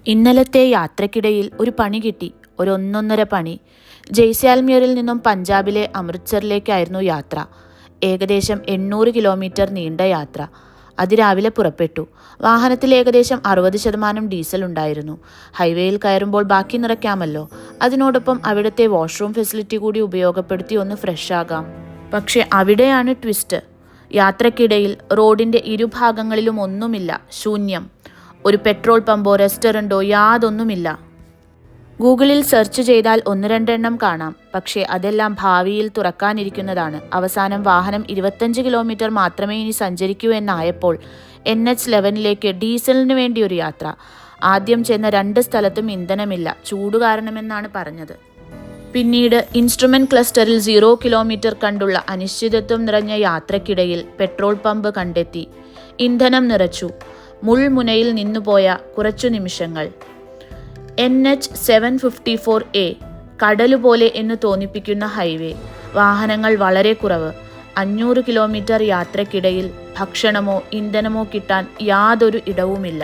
ഇന്നലത്തെ യാത്രക്കിടയിൽ ഒരു പണി കിട്ടി. ഒന്നൊന്നര പണി. ജയ്സാൽമിയറിൽ നിന്നും പഞ്ചാബിലെ അമൃത്സറിലേക്കായിരുന്നു യാത്ര. ഏകദേശം 800 കിലോമീറ്റർ നീണ്ട യാത്ര. അതിരാവിലെ പുറപ്പെട്ടു. വാഹനത്തിൽ ഏകദേശം 60% ഡീസൽ ഉണ്ടായിരുന്നു. ഹൈവേയിൽ കയറുമ്പോൾ ബാക്കി നിറയ്ക്കാമല്ലോ. അതിനോടൊപ്പം അവിടുത്തെ വാഷ്റൂം ഫെസിലിറ്റി കൂടി ഉപയോഗപ്പെടുത്തി ഒന്ന് ഫ്രഷ് ആകാം. പക്ഷെ അവിടെയാണ് ട്വിസ്റ്റ്. യാത്രക്കിടയിൽ റോഡിൻ്റെ ഇരുഭാഗങ്ങളിലും ഒന്നുമില്ല, ശൂന്യം. ഒരു പെട്രോൾ പമ്പോ റെസ്റ്റോറൻറ്റോ യാതൊന്നുമില്ല. ഗൂഗിളിൽ സെർച്ച് ചെയ്താൽ 1-2 കാണാം. പക്ഷേ അതെല്ലാം ഭാവിയിൽ തുറക്കാനിരിക്കുന്നതാണ്. അവസാനം വാഹനം 25 കിലോമീറ്റർ മാത്രമേ ഇനി സഞ്ചരിക്കൂ എന്നായപ്പോൾ NH11 ഡീസലിന് വേണ്ടി ഒരു യാത്ര. ആദ്യം ചെന്ന 2 സ്ഥലത്തും ഇന്ധനമില്ല, ചൂട് കാരണമെന്നാണ് പറഞ്ഞത്. പിന്നീട് ഇൻസ്ട്രുമെന്റ് ക്ലസ്റ്ററിൽ 0 കിലോമീറ്റർ കണ്ടുള്ള അനിശ്ചിതത്വം നിറഞ്ഞ യാത്രക്കിടയിൽ പെട്രോൾ പമ്പ് കണ്ടെത്തി. ഇന്ധനം നിറച്ചു. മുൾമുനയിൽ നിന്നുപോയ കുറച്ചു നിമിഷങ്ങൾ. NH754A, കടലുപോലെ എന്ന് തോന്നിപ്പിക്കുന്ന ഹൈവേ. വാഹനങ്ങൾ വളരെ കുറവ്. 500 കിലോമീറ്റർ യാത്രക്കിടയിൽ ഭക്ഷണമോ ഇന്ധനമോ കിട്ടാൻ യാതൊരു ഇടവുമില്ല.